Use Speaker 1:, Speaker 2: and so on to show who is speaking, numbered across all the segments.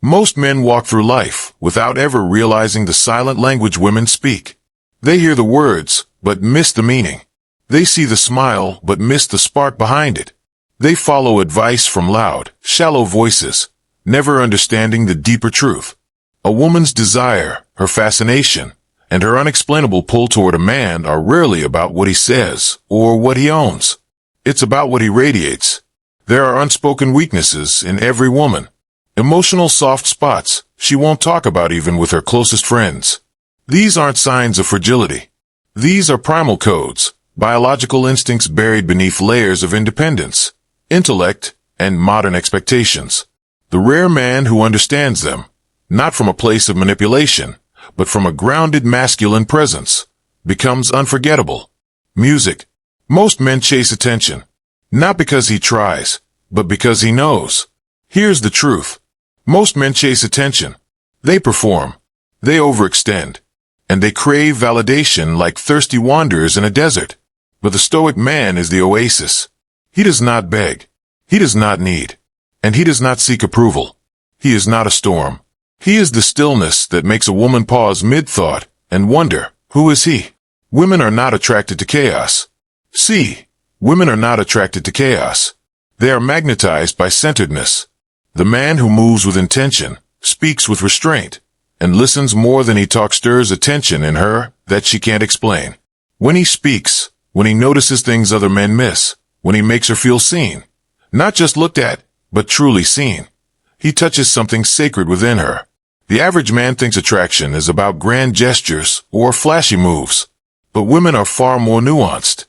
Speaker 1: Most men walk through life without ever realizing the silent language women speak. They hear the words, but miss the meaning. They see the smile, but miss the spark behind it. They follow advice from loud, shallow voices, never understanding the deeper truth. A woman's desire, her fascination, and her unexplainable pull toward a man are rarely about what he says or what he owns. It's about what he radiates. There are unspoken weaknesses in every woman. Emotional soft spots she won't talk about even with her closest friends. These aren't signs of fragility. These are primal codes, biological instincts buried beneath layers of independence, intellect, and modern expectations. The rare man who understands them, not from a place of manipulation, but from a grounded masculine presence, becomes unforgettable. Music. Most men chase attention, not because he tries, but because he knows. Here's the truth. Most men chase attention. They perform. They overextend. And they crave validation like thirsty wanderers in a desert. But the Stoic man is the oasis. He does not beg. He does not need. And he does not seek approval. He is not a storm. He is the stillness that makes a woman pause mid-thought and wonder, who is he? Women are not attracted to chaos. See, women are not attracted to chaos. They are magnetized by centeredness. The man who moves with intention, speaks with restraint, and listens more than he talks stirs attention in her that she can't explain. When he speaks, when he notices things other men miss, when he makes her feel seen, not just looked at, but truly seen, he touches something sacred within her. The average man thinks attraction is about grand gestures or flashy moves, but women are far more nuanced.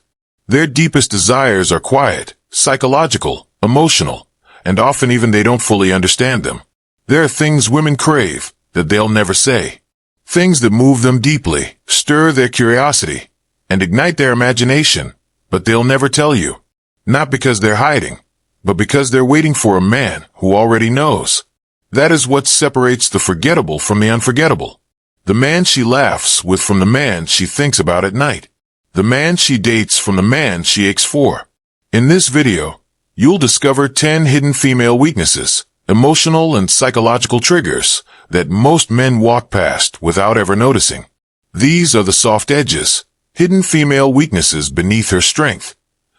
Speaker 1: Their deepest desires are quiet, psychological, emotional, and often even they don't fully understand them. There are things women crave that they'll never say. Things that move them deeply, stir their curiosity, and ignite their imagination, but they'll never tell you. Not because they're hiding, but because they're waiting for a man who already knows. That is what separates the forgettable from the unforgettable. The man she laughs with from the man she thinks about at night. The man she dates from the man she aches for. In this video, you'll discover 10 hidden female weaknesses, emotional and psychological triggers that most men walk past without ever noticing. These are the soft edges, hidden female weaknesses beneath her strength,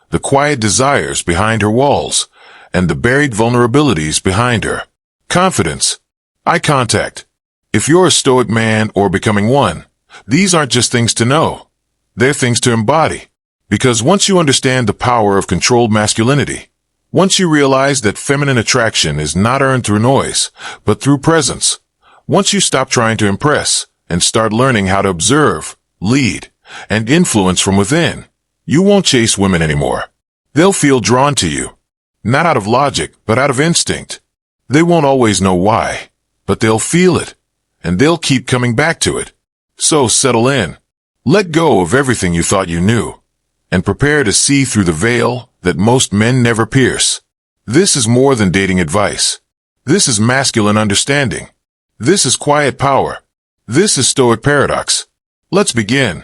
Speaker 1: the quiet desires behind her walls, and the buried vulnerabilities behind her. Confidence. Eye contact. If you're a Stoic man or becoming one, these aren't just things to know. They're things to embody. Because once you understand the power of controlled masculinity, once you realize that feminine attraction is not earned through noise, but through presence, once you stop trying to impress and start learning how to observe, lead, and influence from within, you won't chase women anymore. They'll feel drawn to you, not out of logic, but out of instinct. They won't always know why, but they'll feel it, and they'll keep coming back to it. So settle in. Let go of everything you thought you knew, and prepare to see through the veil that most men never pierce. This is more than dating advice. This is masculine understanding. This is quiet power. This is Stoic paradox. Let's begin.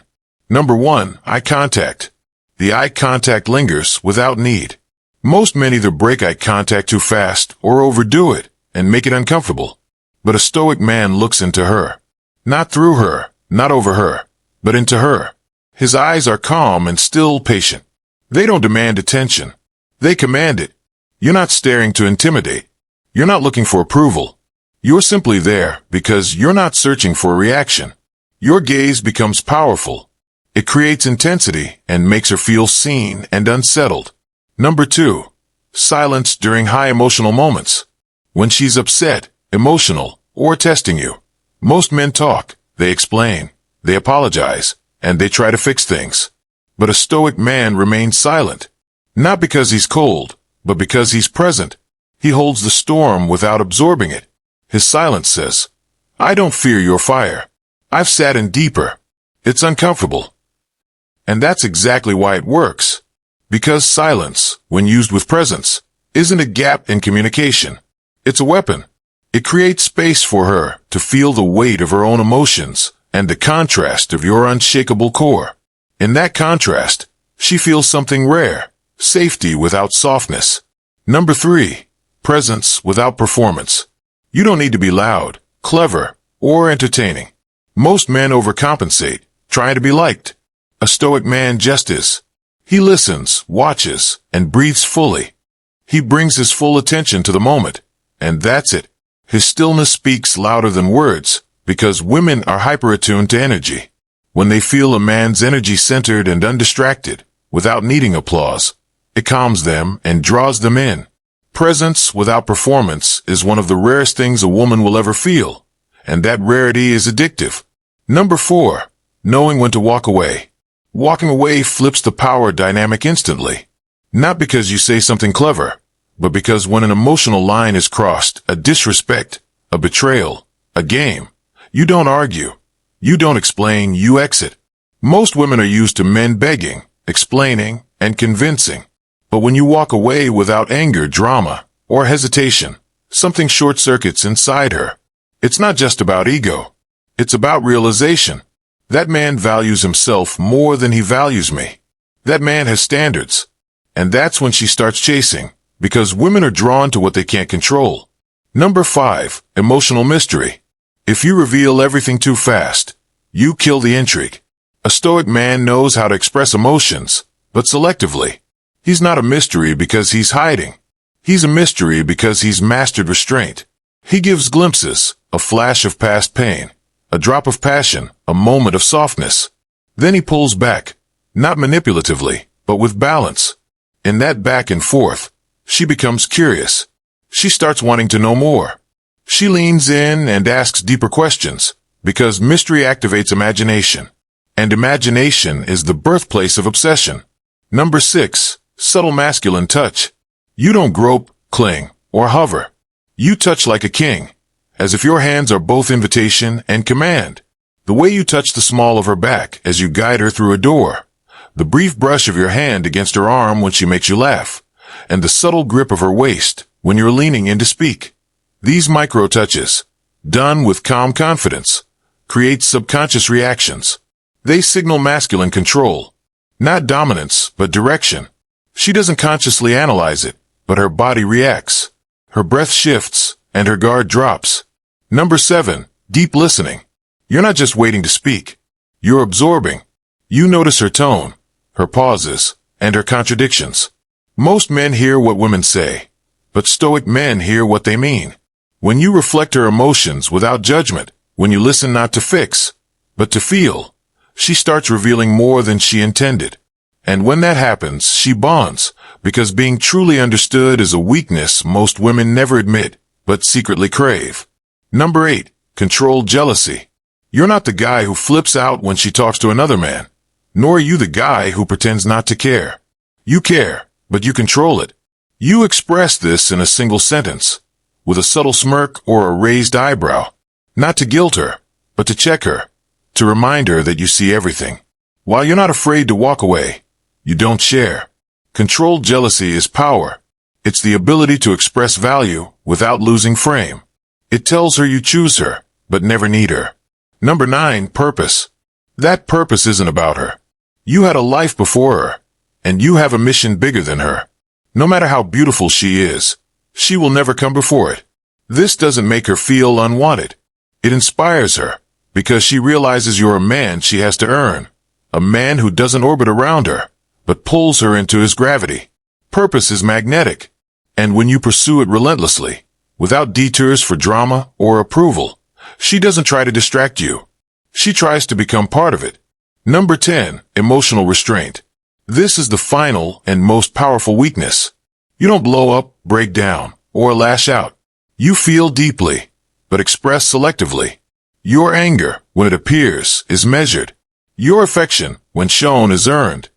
Speaker 1: Number 1, eye contact. The eye contact lingers without need. Most men either break eye contact too fast or overdo it and make it uncomfortable. But a Stoic man looks into her. Not through her, not over her, but into her. His eyes are calm and still patient. They don't demand attention. They command it. You're not staring to intimidate. You're not looking for approval. You're simply there because you're not searching for a reaction. Your gaze becomes powerful. It creates intensity and makes her feel seen and unsettled. Number 2, silence during high emotional moments. When she's upset, emotional, or testing you, most men talk, they explain, they apologize, and they try to fix things. But a Stoic man remains silent. Not because he's cold, but because he's present. He holds the storm without absorbing it. His silence says, I don't fear your fire. I've sat in deeper. It's uncomfortable. And that's exactly why it works. Because silence, when used with presence, isn't a gap in communication. It's a weapon. It creates space for her to feel the weight of her own emotions and the contrast of your unshakable core. In that contrast, she feels something rare, safety without softness. Number 3, presence without performance. You don't need to be loud, clever, or entertaining. Most men overcompensate, trying to be liked. A Stoic man just is. He listens, watches, and breathes fully. He brings his full attention to the moment, and that's it. His stillness speaks louder than words, because women are hyper-attuned to energy. When they feel a man's energy centered and undistracted, without needing applause, it calms them and draws them in. Presence without performance is one of the rarest things a woman will ever feel, and that rarity is addictive. Number 4. Knowing when to walk away. Walking away flips the power dynamic instantly. Not because you say something clever, but because when an emotional line is crossed, a disrespect, a betrayal, a game, you don't argue. You don't explain, you exit. Most women are used to men begging, explaining, and convincing. But when you walk away without anger, drama, or hesitation, something short-circuits inside her. It's not just about ego. It's about realization. That man values himself more than he values me. That man has standards. And that's when she starts chasing, because women are drawn to what they can't control. Number 5. Emotional mystery. If you reveal everything too fast, you kill the intrigue. A Stoic man knows how to express emotions, but selectively. He's not a mystery because he's hiding. He's a mystery because he's mastered restraint. He gives glimpses, a flash of past pain, a drop of passion, a moment of softness. Then he pulls back, not manipulatively, but with balance. In that back and forth, she becomes curious. She starts wanting to know more. She leans in and asks deeper questions, because mystery activates imagination. And imagination is the birthplace of obsession. Number 6. Subtle masculine touch. You don't grope, cling, or hover. You touch like a king, as if your hands are both invitation and command. The way you touch the small of her back as you guide her through a door, the brief brush of your hand against her arm when she makes you laugh, and the subtle grip of her waist when you're leaning in to speak. These micro-touches, done with calm confidence, create subconscious reactions. They signal masculine control, not dominance, but direction. She doesn't consciously analyze it, but her body reacts. Her breath shifts, and her guard drops. Number 7. Deep listening. You're not just waiting to speak. You're absorbing. You notice her tone, her pauses, and her contradictions. Most men hear what women say, but Stoic men hear what they mean. When you reflect her emotions without judgment, when you listen not to fix, but to feel, she starts revealing more than she intended. And when that happens, she bonds, because being truly understood is a weakness most women never admit, but secretly crave. Number 8. Controlled jealousy. You're not the guy who flips out when she talks to another man, nor are you the guy who pretends not to care. You care, but you control it. You express this in a single sentence, with a subtle smirk or a raised eyebrow, not to guilt her, but to check her, to remind her that you see everything. While you're not afraid to walk away, you don't share. Controlled jealousy is power. It's the ability to express value without losing frame. It tells her you choose her, but never need her. Number 9. Purpose. That purpose isn't about her. You had a life before her, and you have a mission bigger than her. No matter how beautiful she is, she will never come before it. This doesn't make her feel unwanted. It inspires her, because she realizes you're a man she has to earn, a man who doesn't orbit around her, but pulls her into his gravity. Purpose is magnetic, and when you pursue it relentlessly, without detours for drama or approval, she doesn't try to distract you. She tries to become part of it. Number 10. Emotional restraint. This is the final and most powerful weakness. You don't blow up, break down, or lash out. You feel deeply, but express selectively. Your anger, when it appears, is measured. Your affection, when shown, is earned.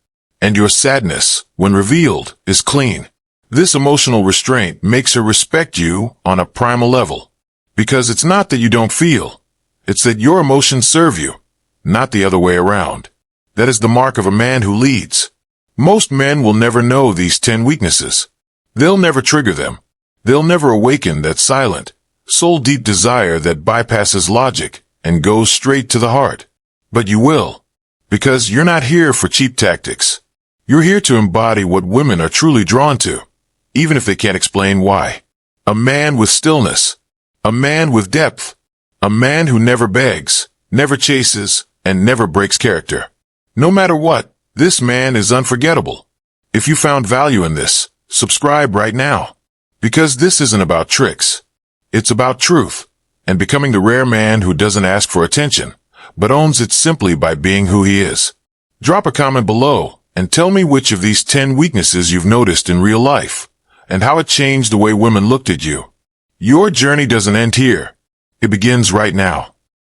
Speaker 1: And your sadness, when revealed, is clean. This emotional restraint makes her respect you on a primal level. Because it's not that you don't feel. It's that your emotions serve you, not the other way around. That is the mark of a man who leads. Most men will never know these 10 weaknesses. They'll never trigger them. They'll never awaken that silent, soul-deep desire that bypasses logic and goes straight to the heart. But you will. Because you're not here for cheap tactics. You're here to embody what women are truly drawn to, even if they can't explain why. A man with stillness. A man with depth. A man who never begs, never chases, and never breaks character. No matter what, this man is unforgettable. If you found value in this, subscribe right now. Because this isn't about tricks. It's about truth, and becoming the rare man who doesn't ask for attention, but owns it simply by being who he is. Drop a comment below and tell me which of these 10 weaknesses you've noticed in real life, and how it changed the way women looked at you. Your journey doesn't end here. It begins right now.